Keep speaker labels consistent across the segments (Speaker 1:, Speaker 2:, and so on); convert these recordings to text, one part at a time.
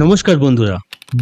Speaker 1: নমস্কার বন্ধুরা,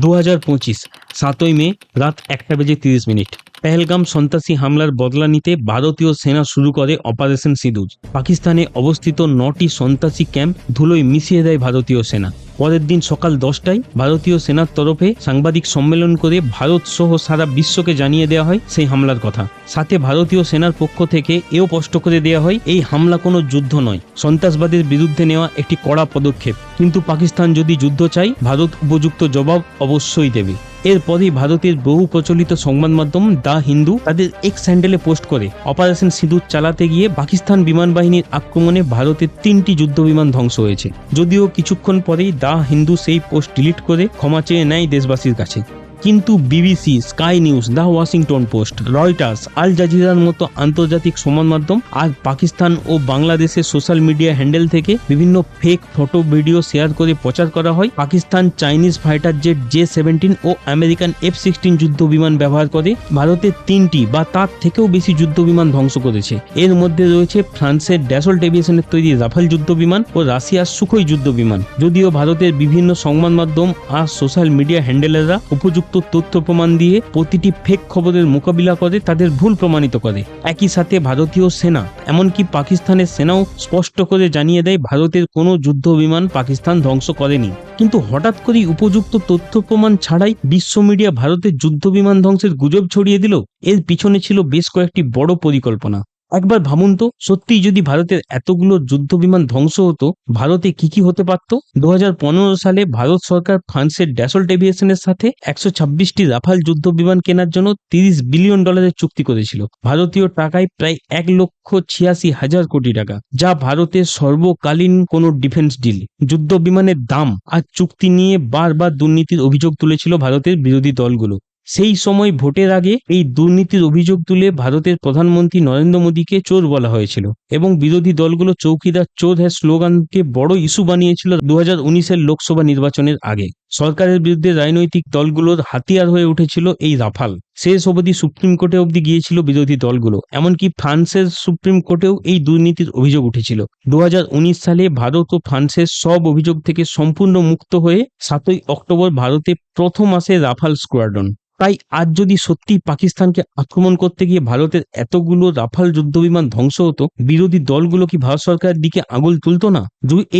Speaker 1: 2025 7ই মে রাত 1:30 পেহেলগাম সন্ত্রাসী হামলার বদলা নিতে ভারতীয় সেনা শুরু করে অপারেশন সিঁদুর। পাকিস্তানে অবস্থিত 9টি সন্ত্রাসী ক্যাম্প ধুলোয় মিশিয়ে দেয় ভারতীয় সেনা। পরের দিন সকাল 10টায় ভারতীয় সেনার তরফে সাংবাদিক সম্মেলন করে ভারত সহ সারা বিশ্বকে জানিয়ে দেওয়া হয় সেই হামলার কথা। সাথে ভারতীয় সেনার পক্ষ থেকে এও স্পষ্ট করে দেওয়া হয় এই হামলা কোনো যুদ্ধ নয়, সন্ত্রাসবাদের বিরুদ্ধে নেওয়া একটি কড়া পদক্ষেপ। কিন্তু পাকিস্তান যদি যুদ্ধ চায়, ভারত উপযুক্ত জবাব অবশ্যই দেবে। এরপরই ভারতের বহু প্রচলিত সংবাদ মাধ্যম দ্য হিন্দু তাদের এক্স হ্যান্ডেলে পোস্ট করে অপারেশন সিঁদুর চালাতে গিয়ে পাকিস্তান বিমান বাহিনীর আক্রমণে ভারতের 3টি যুদ্ধ বিমান ধ্বংস হয়েছে। যদিও কিছুক্ষণ পরেই দ্য হিন্দু সেই পোস্ট ডিলিট করে ক্ষমা চেয়ে নেয় দেশবাসীর কাছে। কিন্তু BBC, Sky News, the Washington Post, Reuters, Al জাজিরার মতো আন্তর্জাতিক সংবাদ মাধ্যম আর পাকিস্তান ও বাংলাদেশের সোশ্যাল মিডিয়া হ্যান্ডেল থেকে বিভিন্ন ফেক ফটো ভিডিও শেয়ার করে প্রচার করা হয় Pakistan Chinese fighter jet J-17 ও আমেরিকান F-16 যুদ্ধ বিমান ব্যবহার করে ভারতের 3টি বা তার থেকেও বেশি যুদ্ধ বিমান ধ্বংস করেছে। এর মধ্যে রয়েছে ফ্রান্সের ড্যাসল্ট এভিয়েশনের তৈরি রাফাল যুদ্ধ বিমান ও রাশিয়ার সুখোই যুদ্ধ বিমান। যদিও ভারতের বিভিন্ন সংবাদ মাধ্যম আর সোশ্যাল মিডিয়া হ্যান্ডেলাররা উপযুক্ত তথ্য প্রমাণ দিয়ে প্রতিটি ফেক খবরের মোকাবিলা করে তাদের ভুল প্রমাণিত করে। একই সাথে ভারতীয় সেনা, এমনকি পাকিস্তানের সেনাও স্পষ্ট করে জানিয়ে দেয় ভারতের কোনো যুদ্ধ বিমান পাকিস্তান ধ্বংস করেনি। কিন্তু হঠাৎ করেই উপযুক্ত তথ্য প্রমাণ ছাড়াই বিশ্ব মিডিয়া ভারতের যুদ্ধ বিমান ধ্বংসের গুজব ছড়িয়ে দিল। এর পিছনে ছিল বেশ কয়েকটি বড় পরিকল্পনা। একবার ভাবুন তো, সত্যিই যদি ভারতের এতগুলো যুদ্ধ বিমান ধ্বংস হতো, ভারতে কি হতে পারত। 2015 সালে ভারত সরকার ফ্রান্সের ড্যাসল্ট এভিয়েশনের সাথে 126টি রাফাল যুদ্ধ বিমান কেনার জন্য $30 বিলিয়ন চুক্তি করেছিল। ভারতীয় টাকায় প্রায় 1,86,000 কোটি টাকা, যা ভারতের সর্বকালীন কোনো ডিফেন্স ডিল। যুদ্ধ বিমানের দাম আর চুক্তি নিয়ে বারবার দুর্নীতির অভিযোগ তুলেছিল ভারতের বিরোধী দলগুলো। সেই সময় ভোটের আগে এই দুর্নীতির অভিযোগ তুলে ভারতের প্রধানমন্ত্রী নরেন্দ্র মোদীকে চোর বলা হয়েছিল এবং বিরোধী দলগুলো চৌকিদার চোর হ্যাঁ স্লোগানকে বড় ইস্যু বানিয়েছিল 2019-এর লোকসভা নির্বাচনের আগে। সরকারের বিরুদ্ধে রাজনৈতিক দলগুলোর হাতিয়ার হয়ে উঠেছিল এই রাফাল। শেষ অবধি সুপ্রিম কোর্টে অবধি গিয়েছিল বিরোধী দলগুলো, এমনকি ফ্রান্সের সুপ্রিম কোর্টেও এই দুর্নীতির অভিযোগ উঠেছিল। 2019 সালে ভারত ও ফ্রান্সের সব অভিযোগ থেকে সম্পূর্ণ মুক্ত হয়ে 7ই অক্টোবর ভারতে প্রথম আসে রাফাল স্কোয়াড্রন। তাই আজ যদি সত্যি পাকিস্তানকে আক্রমণ করতে গিয়ে ভারতের এতগুলো রাফাল যুদ্ধবিমান ধ্বংস হতো, বিরোধী দলগুলো কি ভারত সরকারের দিকে আঙুল তুলতো না?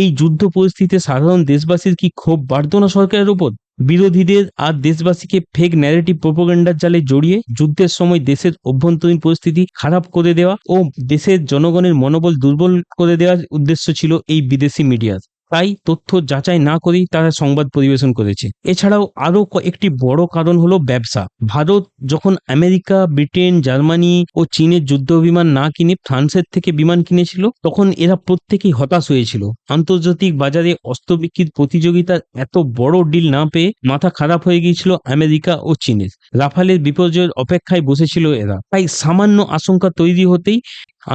Speaker 1: এই যুদ্ধ পরিস্থিতিতে সাধারণ দেশবাসীর কি ক্ষোভ বাড়তো না সরকারের উপর? বিরোধীদের আর দেশবাসীকে ফেক ন্যারেটিভ প্রোপাগান্ডার জালে জড়িয়ে যুদ্ধের সময় দেশের অভ্যন্তরীণ পরিস্থিতি খারাপ করে দেওয়া ও দেশের জনগণের মনোবল দুর্বল করে দেওয়ার উদ্দেশ্য ছিল এই বিদেশি মিডিয়ার। তাই তথ্য যাচাই না করেই তারা সংবাদ পরিবেশন করেছে। এছাড়াও আরো একটি বড় কারণ হলো ব্যবসা। ভারত যখন আমেরিকা, ব্রিটেন, জার্মানি ও চীনের যুদ্ধ বিমান না কিনে ফ্রান্সের থেকে বিমান কিনেছিল, তখন এরা প্রত্যেকেই হতাশ হয়েছিল। আন্তর্জাতিক বাজারে অস্ত্র বিক্রির প্রতিযোগিতার এত বড় ডিল না পেয়ে মাথা খারাপ হয়ে গিয়েছিল আমেরিকা ও চীনের। রাফালের বিপর্যয়ের অপেক্ষায় বসেছিল এরা। তাই সামান্য আশঙ্কা তৈরি হতেই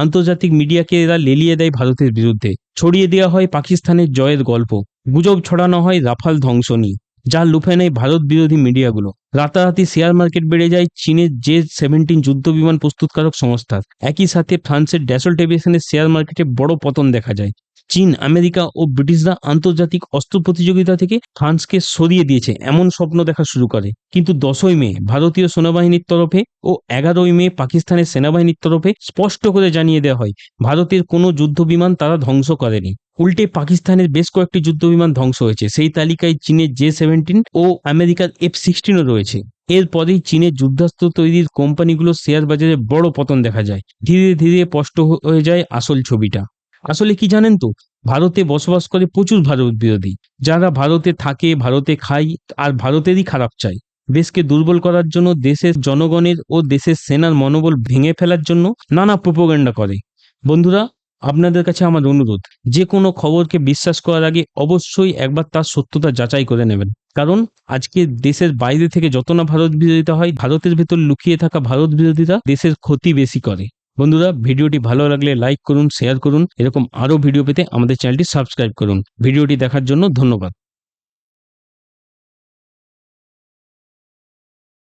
Speaker 1: আন্তর্জাতিক মিডিয়াকে এরা লেলিয়ে দেয় ভারতের বিরুদ্ধে। ছড়িয়ে দেওয়া হয় পাকিস্তানের জয়ের গল্প, গুজব ছড়ানো হয় রাফাল ধ্বংস নিয়ে, যা লুফে নেয় ভারত বিরোধী মিডিয়াগুলো। রাতারাতি শেয়ার মার্কেট বেড়ে যায় চীনের J-17 যুদ্ধ বিমান প্রস্তুতকারক সংস্থার। একই সাথে ফ্রান্সের ড্যাসল্ট এভিয়েশনের শেয়ার মার্কেটে বড় পতন দেখা যায়। চীন, আমেরিকা ও ব্রিটিশরা আন্তর্জাতিক অস্ত্র প্রতিযোগিতা থেকে ফ্রান্সকে সরিয়ে দিয়েছে এমন স্বপ্ন দেখা শুরু করে। কিন্তু 10ই মে ভারতীয় সেনাবাহিনীর তরফে ও 11ই মে পাকিস্তানের সেনাবাহিনীর তরফে স্পষ্ট করে জানিয়ে দেওয়া হয় ভারতের কোনো যুদ্ধ বিমান তারা ধ্বংস করেনি। উল্টে পাকিস্তানের বেশ কয়েকটি যুদ্ধ বিমান ধ্বংস হয়েছে। সেই তালিকায় চীনের J-17 ও আমেরিকার F-16ও রয়েছে। এরপরেই চীনের যুদ্ধাস্ত্র তৈরির কোম্পানিগুলোর শেয়ার বাজারে বড় পতন দেখা যায়। ধীরে ধীরে স্পষ্ট হয়ে যায় আসল ছবিটা। আসলে কি জানেন তো, ভারতে বসবাস করে প্রচুর ভারত বিরোধী, যারা ভারতে থাকে, ভারতে খায় আর ভারতেরই খারাপ চায়। দেশকে দুর্বল করার জন্য, দেশের জনগণের ও দেশের সেনার মনোবল ভেঙে ফেলার জন্য নানা প্রোপাগান্ডা করে। বন্ধুরা, আপনাদের কাছে আমার অনুরোধ, যে কোনো খবরকে বিশ্বাস করার আগে অবশ্যই একবার তার সত্যতা যাচাই করে নেবেন। কারণ আজকে দেশের বাইরে থেকে যত না ভারত বিরোধিতা হয়, ভারতের ভেতর লুকিয়ে থাকা ভারত বিরোধিতা দেশের ক্ষতি বেশি করে। বন্ধুরা, ভিডিওটি ভালো লাগলে লাইক করুন, শেয়ার করুন। এরকম আরো ভিডিও পেতে আমাদের চ্যানেলটি সাবস্ক্রাইব করুন। ভিডিওটি দেখার জন্য ধন্যবাদ।